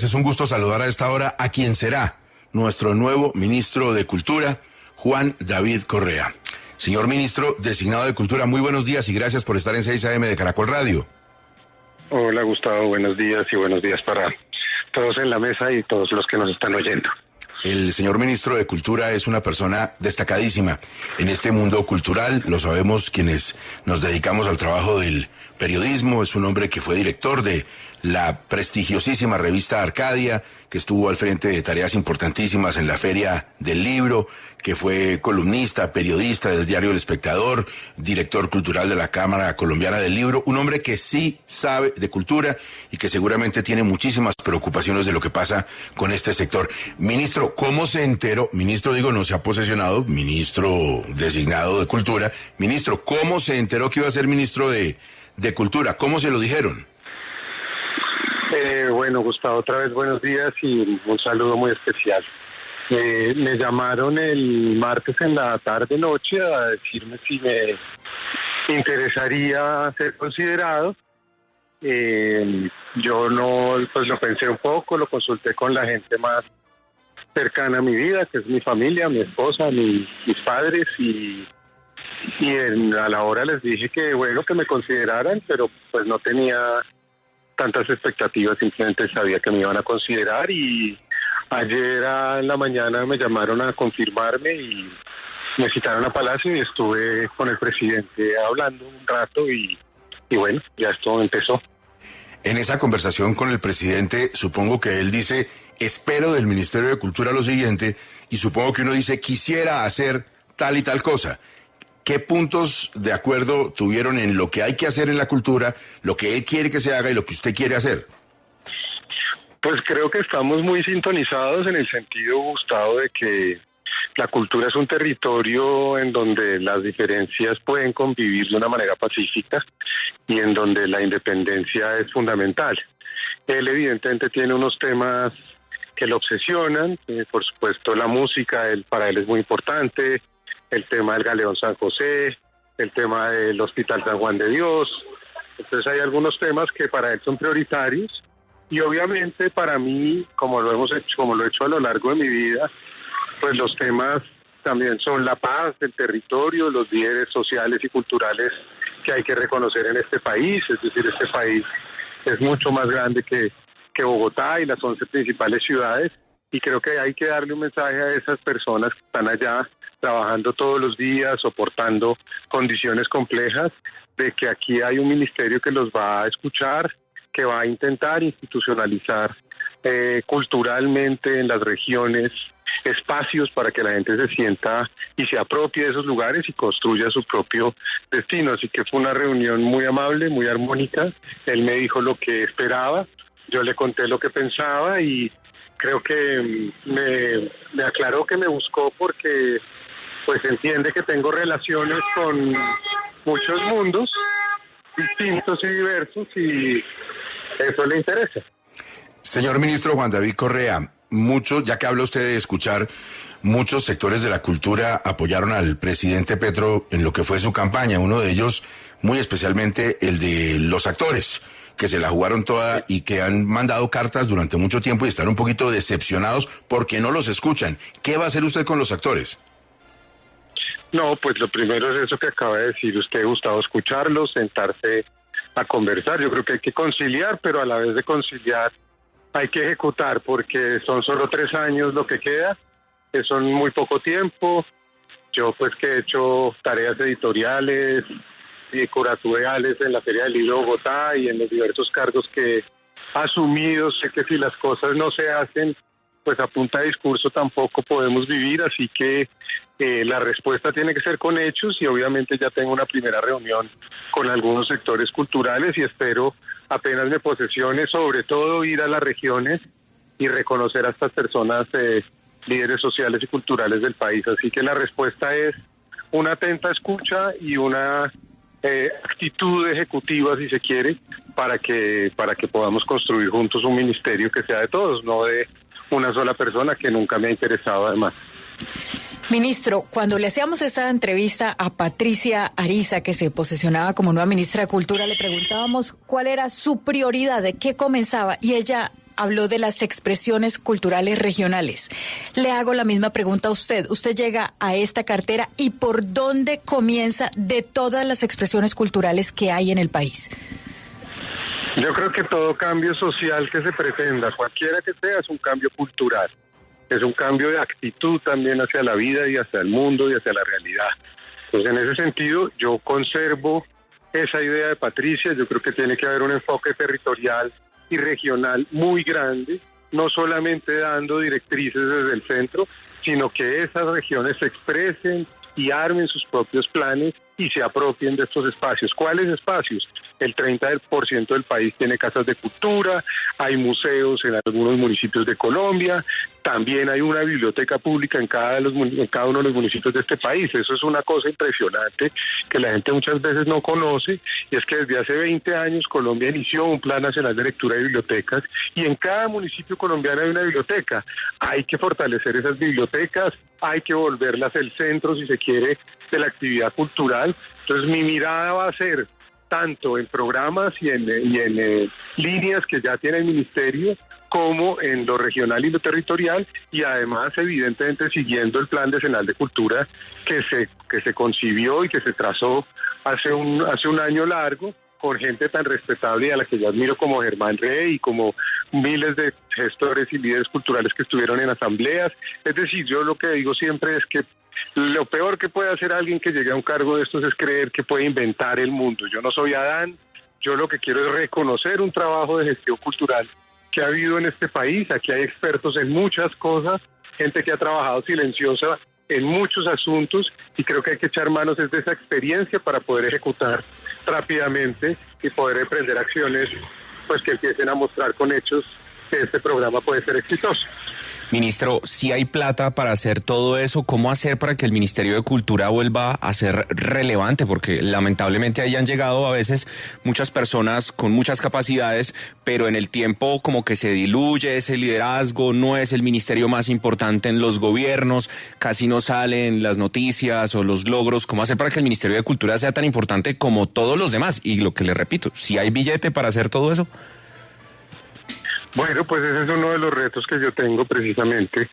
Es un gusto saludar a esta hora a quien será nuestro nuevo ministro de Cultura, Juan David Correa. Señor ministro designado de Cultura, muy buenos días y gracias por estar en 6 AM de Caracol Radio. Hola Gustavo, buenos días y buenos días para todos en la mesa y todos los que nos están oyendo. El señor ministro de Cultura es una persona destacadísima en este mundo cultural, lo sabemos quienes nos dedicamos al trabajo del periodismo. Es un hombre que fue director de la prestigiosísima revista Arcadia, que estuvo al frente de tareas importantísimas en la Feria del Libro, que fue columnista, periodista del diario El Espectador, director cultural de la Cámara Colombiana del Libro, un hombre que sí sabe de cultura y que seguramente tiene muchísimas preocupaciones de lo que pasa con este sector. Ministro, ¿cómo se enteró? Ministro, digo, no se ha posesionado, ministro designado de Cultura. Ministro, ¿cómo se enteró que iba a ser ministro de Cultura? ¿Cómo se lo dijeron? Bueno, Gustavo, otra vez buenos días y un saludo muy especial. Me llamaron el martes en la tarde-noche a decirme si me interesaría ser considerado. Yo pues lo pensé un poco, lo consulté con la gente más cercana a mi vida, que es mi familia, mi esposa, mis padres, y a la hora les dije que bueno, que me consideraran, pero pues no tenía tantas expectativas, simplemente sabía que me iban a considerar, y ayer en la mañana me llamaron a confirmarme y me citaron a Palacio y estuve con el presidente hablando un rato y bueno, ya esto empezó. En esa conversación con el presidente, supongo que él dice, espero del Ministerio de Cultura lo siguiente, y supongo que uno dice, quisiera hacer tal y tal cosa. ¿Qué puntos de acuerdo tuvieron en lo que hay que hacer en la cultura, lo que él quiere que se haga y lo que usted quiere hacer? Pues creo que estamos muy sintonizados en el sentido, Gustavo, de que la cultura es un territorio en donde las diferencias pueden convivir de una manera pacífica y en donde la independencia es fundamental. Él evidentemente tiene unos temas que lo obsesionan, por supuesto la música, para él es muy importante, el tema del Galeón San José, el tema del Hospital San Juan de Dios. Entonces hay algunos temas que para él son prioritarios y obviamente para mí, como lo he hecho a lo largo de mi vida, pues los temas también son la paz, el territorio, los líderes sociales y culturales que hay que reconocer en este país. Es decir, este país es mucho más grande que Bogotá y las 11 principales ciudades, y creo que hay que darle un mensaje a esas personas que están allá trabajando todos los días, soportando condiciones complejas, de que aquí hay un ministerio que los va a escuchar, que va a intentar institucionalizar culturalmente en las regiones espacios para que la gente se sienta y se apropie de esos lugares y construya su propio destino. Así que fue una reunión muy amable, muy armónica. Él me dijo lo que esperaba, yo le conté lo que pensaba y creo que me aclaró que me buscó porque pues entiende que tengo relaciones con muchos mundos distintos y diversos y eso le interesa. Señor ministro Juan David Correa, ya que habla usted de escuchar, muchos sectores de la cultura apoyaron al presidente Petro en lo que fue su campaña, uno de ellos muy especialmente el de los actores, que se la jugaron toda y que han mandado cartas durante mucho tiempo y están un poquito decepcionados porque no los escuchan. ¿Qué va a hacer usted con los actores? No, pues lo primero es eso que acaba de decir usted, Gustavo, escucharlos, sentarse a conversar. Yo creo que hay que conciliar, pero a la vez de conciliar hay que ejecutar, porque son solo 3 años lo que queda, que son muy poco tiempo. Yo pues que he hecho tareas editoriales y curatoriales en la Feria del Libro de Bogotá y en los diversos cargos que he asumido, sé que si las cosas no se hacen, pues a punta de discurso tampoco podemos vivir, así que la respuesta tiene que ser con hechos y obviamente ya tengo una primera reunión con algunos sectores culturales y espero apenas me posesione, sobre todo ir a las regiones y reconocer a estas personas líderes sociales y culturales del país. Así que la respuesta es una atenta escucha y una actitud ejecutiva, si se quiere, para que podamos construir juntos un ministerio que sea de todos, no de una sola persona, que nunca me ha interesado además. Ministro, cuando le hacíamos esta entrevista a Patricia Ariza, que se posesionaba como nueva ministra de Cultura, le preguntábamos cuál era su prioridad, de qué comenzaba, y ella habló de las expresiones culturales regionales. Le hago la misma pregunta a usted. Usted llega a esta cartera y ¿por dónde comienza de todas las expresiones culturales que hay en el país? Yo creo que todo cambio social que se pretenda, cualquiera que sea, es un cambio cultural. Es un cambio de actitud también hacia la vida y hacia el mundo y hacia la realidad. Entonces, en ese sentido, yo conservo esa idea de Patricia. Yo creo que tiene que haber un enfoque territorial y regional muy grande, no solamente dando directrices desde el centro, sino que esas regiones se expresen y armen sus propios planes y se apropien de estos espacios. ¿Cuáles espacios? El 30% del país tiene casas de cultura, hay museos en algunos municipios de Colombia, también hay una biblioteca pública en cada uno de los municipios de este país. Eso es una cosa impresionante que la gente muchas veces no conoce, y es que desde hace 20 años Colombia inició un Plan Nacional de Lectura de Bibliotecas, y en cada municipio colombiano hay una biblioteca. Hay que fortalecer esas bibliotecas, hay que volverlas el centro, si se quiere, de la actividad cultural. Entonces mi mirada va a ser tanto en programas y en líneas que ya tiene el ministerio, como en lo regional y lo territorial, y además evidentemente siguiendo el Plan Decenal de Cultura que se concibió y que se trazó hace un año largo, con gente tan respetable y a la que yo admiro como Germán Rey y como miles de gestores y líderes culturales que estuvieron en asambleas. Es decir, yo lo que digo siempre es que lo peor que puede hacer alguien que llegue a un cargo de estos es creer que puede inventar el mundo. Yo no soy Adán, yo lo que quiero es reconocer un trabajo de gestión cultural que ha habido en este país. Aquí hay expertos en muchas cosas, gente que ha trabajado silenciosa en muchos asuntos, y creo que hay que echar manos de esa experiencia para poder ejecutar rápidamente y poder emprender acciones pues que empiecen a mostrar con hechos que este programa puede ser exitoso. Ministro, si hay plata para hacer todo eso, ¿cómo hacer para que el Ministerio de Cultura vuelva a ser relevante? Porque lamentablemente ahí han llegado a veces muchas personas con muchas capacidades, pero en el tiempo como que se diluye ese liderazgo, no es el ministerio más importante en los gobiernos, casi no salen las noticias o los logros. ¿Cómo hacer para que el Ministerio de Cultura sea tan importante como todos los demás? Y lo que le repito, si hay billete para hacer todo eso. Bueno, pues ese es uno de los retos que yo tengo precisamente.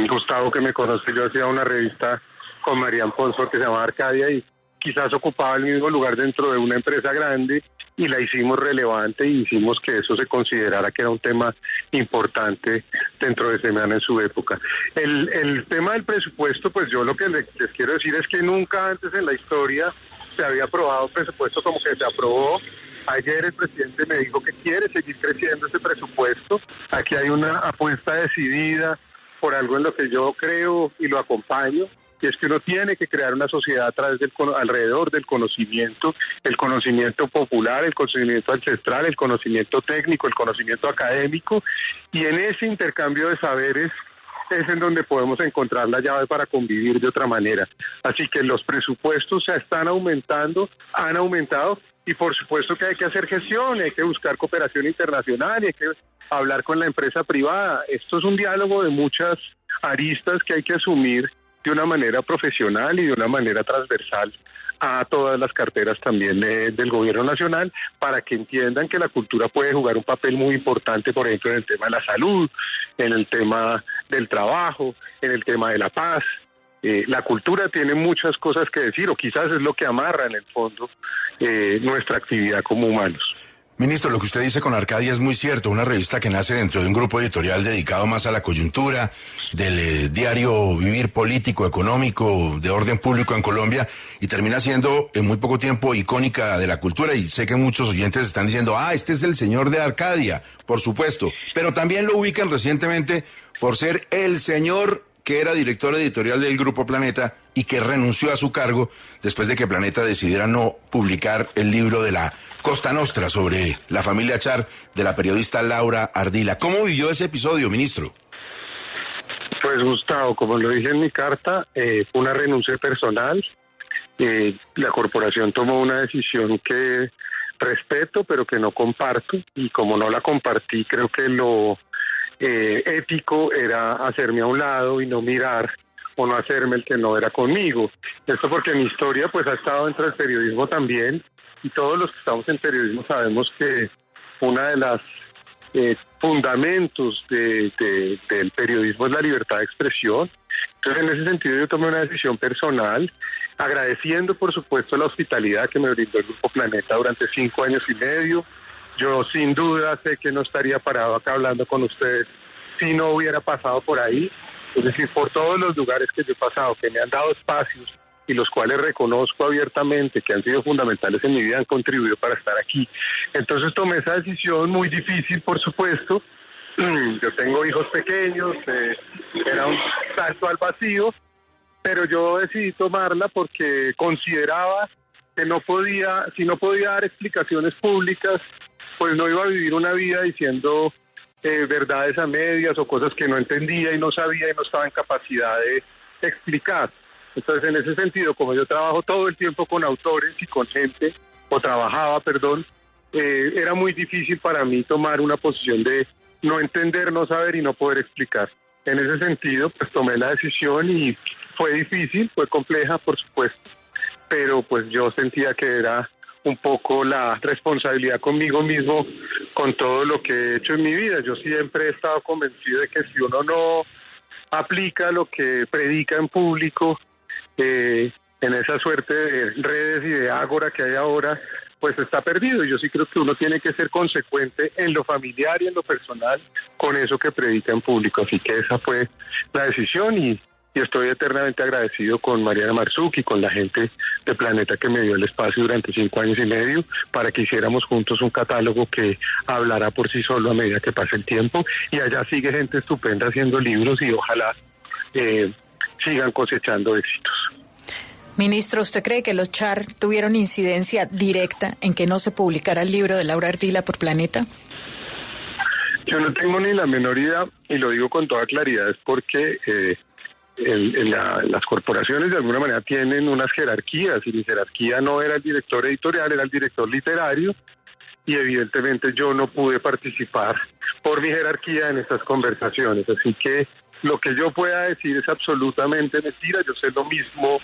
Gustavo, que me conoce, yo hacía una revista con Marian Ponzo que se llama Arcadia, y quizás ocupaba el mismo lugar dentro de una empresa grande, y la hicimos relevante y hicimos que eso se considerara que era un tema importante dentro de Semana en su época. El tema del presupuesto, pues yo lo que les quiero decir es que nunca antes en la historia se había aprobado un presupuesto como que se aprobó. Ayer el presidente me dijo que quiere seguir creciendo ese presupuesto. Aquí hay una apuesta decidida por algo en lo que yo creo y lo acompaño, y es que uno tiene que crear una sociedad alrededor del conocimiento, el conocimiento popular, el conocimiento ancestral, el conocimiento técnico, el conocimiento académico, y en ese intercambio de saberes es en donde podemos encontrar la llave para convivir de otra manera. Así que los presupuestos se están aumentando, han aumentado, y por supuesto que hay que hacer gestión, hay que buscar cooperación internacional, y hay que hablar con la empresa privada. Esto es un diálogo de muchas aristas que hay que asumir de una manera profesional y de una manera transversal a todas las carteras también del gobierno nacional, para que entiendan que la cultura puede jugar un papel muy importante, por ejemplo, en el tema de la salud, en el tema del trabajo, en el tema de la paz. La cultura tiene muchas cosas que decir, o quizás es lo que amarra en el fondo nuestra actividad como humanos. Ministro, lo que usted dice con Arcadia es muy cierto, una revista que nace dentro de un grupo editorial dedicado más a la coyuntura del diario vivir político, económico, de orden público en Colombia, y termina siendo en muy poco tiempo icónica de la cultura, y sé que muchos oyentes están diciendo, este es el señor de Arcadia, por supuesto, pero también lo ubican recientemente por ser el señor que era director editorial del Grupo Planeta y que renunció a su cargo después de que Planeta decidiera no publicar el libro de la Costa Nostra sobre la familia Char de la periodista Laura Ardila. ¿Cómo vivió ese episodio, ministro? Pues Gustavo, como lo dije en mi carta, fue una renuncia personal. La corporación tomó una decisión que respeto, pero que no comparto, y como no la compartí, creo que lo ético era hacerme a un lado y no mirar o no hacerme el que no era conmigo. Esto porque mi historia pues ha estado dentro del periodismo también, y todos los que estamos en periodismo sabemos que una de las fundamentos del periodismo es la libertad de expresión. Entonces, en ese sentido, yo tomé una decisión personal, agradeciendo, por supuesto, la hospitalidad que me brindó el Grupo Planeta durante 5 años y medio. Yo, sin duda, sé que no estaría parado acá hablando con ustedes si no hubiera pasado por ahí. Es decir, por todos los lugares que yo he pasado, que me han dado espacios y los cuales reconozco abiertamente que han sido fundamentales en mi vida, han contribuido para estar aquí. Entonces tomé esa decisión muy difícil, por supuesto. Yo tengo hijos pequeños, era un salto al vacío, pero yo decidí tomarla porque consideraba que si no podía dar explicaciones públicas, pues no iba a vivir una vida diciendo verdades a medias o cosas que no entendía y no sabía y no estaba en capacidad de explicar. Entonces, en ese sentido, como yo trabajo todo el tiempo con autores y con gente, era muy difícil para mí tomar una posición de no entender, no saber y no poder explicar. En ese sentido, pues tomé la decisión y fue difícil, fue compleja, por supuesto, pero pues yo sentía que era un poco la responsabilidad conmigo mismo con todo lo que he hecho en mi vida. Yo siempre he estado convencido de que si uno no aplica lo que predica en público, en esa suerte de redes y de ágora que hay ahora, pues está perdido. Yo sí creo que uno tiene que ser consecuente en lo familiar y en lo personal con eso que predica en público. Así que esa fue la decisión y estoy eternamente agradecido con Mariana Marzuk y con la gente de Planeta que me dio el espacio durante 5 años y medio para que hiciéramos juntos un catálogo que hablará por sí solo a medida que pase el tiempo. Y allá sigue gente estupenda haciendo libros y ojalá sigan cosechando éxitos. Ministro, ¿usted cree que los Char tuvieron incidencia directa en que no se publicara el libro de Laura Ardila por Planeta? Yo no tengo ni la menor idea, y lo digo con toda claridad, es porque las corporaciones de alguna manera tienen unas jerarquías, y mi jerarquía no era el director editorial, era el director literario, y evidentemente yo no pude participar por mi jerarquía en estas conversaciones. Así que lo que yo pueda decir es absolutamente mentira. Yo sé lo mismo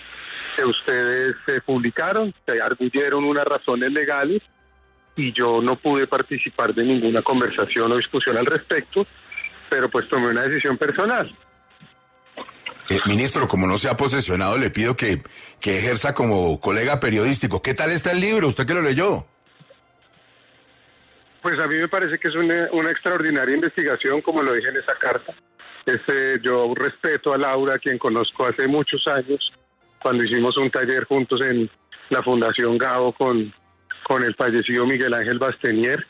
que ustedes publicaron, se arguyeron unas razones legales y yo no pude participar de ninguna conversación o discusión al respecto, pero pues tomé una decisión personal. Ministro, como no se ha posesionado, le pido que ejerza como colega periodístico. ¿Qué tal está el libro? ¿Usted que lo leyó? Pues a mí me parece que es una extraordinaria investigación, como lo dije en esa carta. Yo respeto a Laura, a quien conozco hace muchos años, cuando hicimos un taller juntos en la Fundación Gabo con el fallecido Miguel Ángel Bastenier.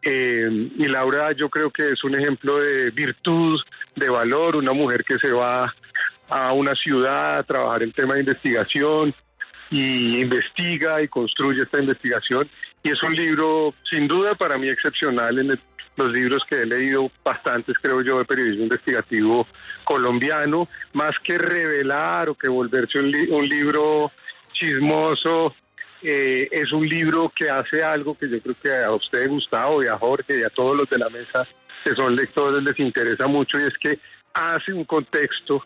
Y Laura yo creo que es un ejemplo de virtud, de valor, una mujer que se va a una ciudad a trabajar el tema de investigación y investiga y construye esta investigación. Y es un libro, sin duda, para mí excepcional en los libros que he leído, bastantes, creo yo, de periodismo investigativo colombiano. Más que revelar o que volverse un libro chismoso, es un libro que hace algo que yo creo que a usted, Gustavo, y a Jorge, y a todos los de la mesa que son lectores les interesa mucho, y es que hace un contexto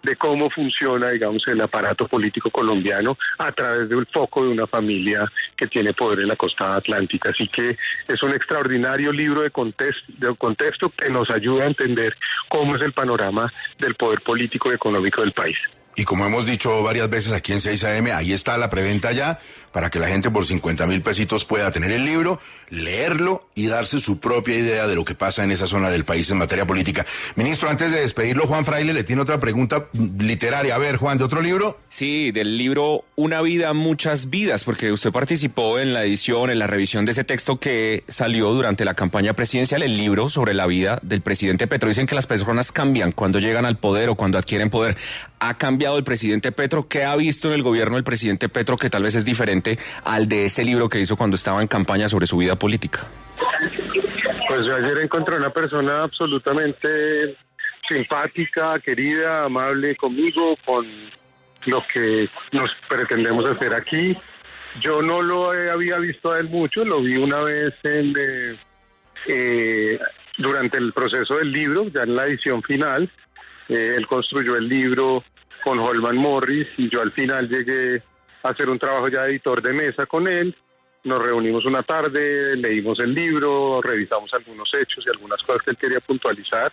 de cómo funciona, digamos, el aparato político colombiano a través del foco de una familia que tiene poder en la costa atlántica. Así que es un extraordinario libro de contexto que nos ayuda a entender cómo es el panorama del poder político y económico del país. Y como hemos dicho varias veces aquí en 6 AM, ahí está la preventa ya, para que la gente por 50,000 pesitos pueda tener el libro, leerlo y darse su propia idea de lo que pasa en esa zona del país en materia política. Ministro, antes de despedirlo, Juan Fraile le tiene otra pregunta literaria. A ver, Juan, ¿de otro libro? Sí, del libro Una vida, muchas vidas, porque usted participó en la edición, en la revisión de ese texto que salió durante la campaña presidencial, el libro sobre la vida del presidente Petro. Dicen que las personas cambian cuando llegan al poder o cuando adquieren poder. ¿Ha cambiado el presidente Petro? ¿Qué ha visto en el gobierno del presidente Petro que tal vez es diferente al de ese libro que hizo cuando estaba en campaña sobre su vida política? Pues yo ayer encontré una persona absolutamente simpática, querida, amable conmigo, con lo que nos pretendemos hacer aquí. Yo no lo había visto a él mucho, lo vi una vez durante el proceso del libro, ya en la edición final. Él construyó el libro con Holman Morris y yo al final llegué a hacer un trabajo ya de editor de mesa con él. nos reunimos una tarde, leímos el libro, revisamos algunos hechos y algunas cosas que él quería puntualizar,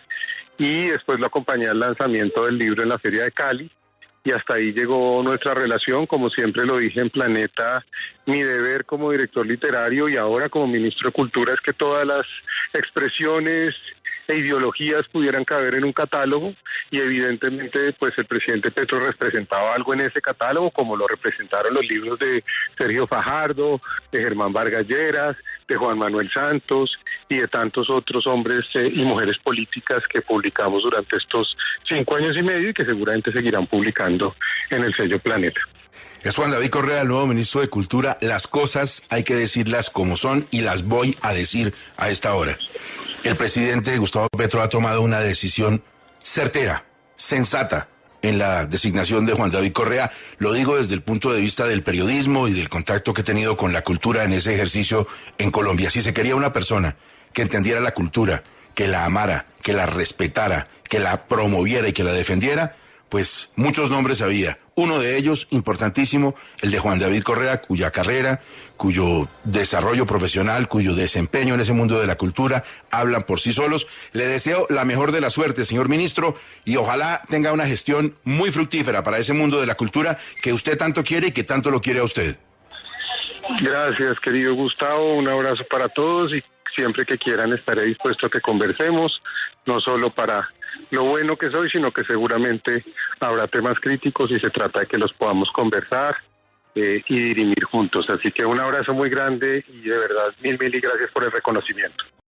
y después lo acompañé al lanzamiento del libro en la Feria de Cali, y hasta ahí llegó nuestra relación. Como siempre lo dije en Planeta, mi deber como director literario y ahora como ministro de Cultura es que todas las expresiones e ideologías pudieran caber en un catálogo, y evidentemente pues el presidente Petro representaba algo en ese catálogo, como lo representaron los libros de Sergio Fajardo, de Germán Vargas Lleras, de Juan Manuel Santos y de tantos otros hombres y mujeres políticas que publicamos durante estos 5 años y medio y que seguramente seguirán publicando en el sello Planeta. Es Juan David Correa, el nuevo ministro de Cultura. Las cosas hay que decirlas como son y las voy a decir a esta hora. El presidente Gustavo Petro ha tomado una decisión certera, sensata, en la designación de Juan David Correa. Lo digo desde el punto de vista del periodismo y del contacto que he tenido con la cultura en ese ejercicio en Colombia. Si se quería una persona que entendiera la cultura, que la amara, que la respetara, que la promoviera y que la defendiera, pues muchos nombres había. Uno de ellos, importantísimo, el de Juan David Correa, cuya carrera, cuyo desarrollo profesional, cuyo desempeño en ese mundo de la cultura hablan por sí solos. Le deseo la mejor de la suerte, señor ministro, y ojalá tenga una gestión muy fructífera para ese mundo de la cultura que usted tanto quiere y que tanto lo quiere a usted. Gracias, querido Gustavo. Un abrazo para todos, y siempre que quieran estaré dispuesto a que conversemos, no solo para lo bueno que soy, sino que seguramente habrá temas críticos y se trata de que los podamos conversar y dirimir juntos. Así que un abrazo muy grande y de verdad mil y gracias por el reconocimiento.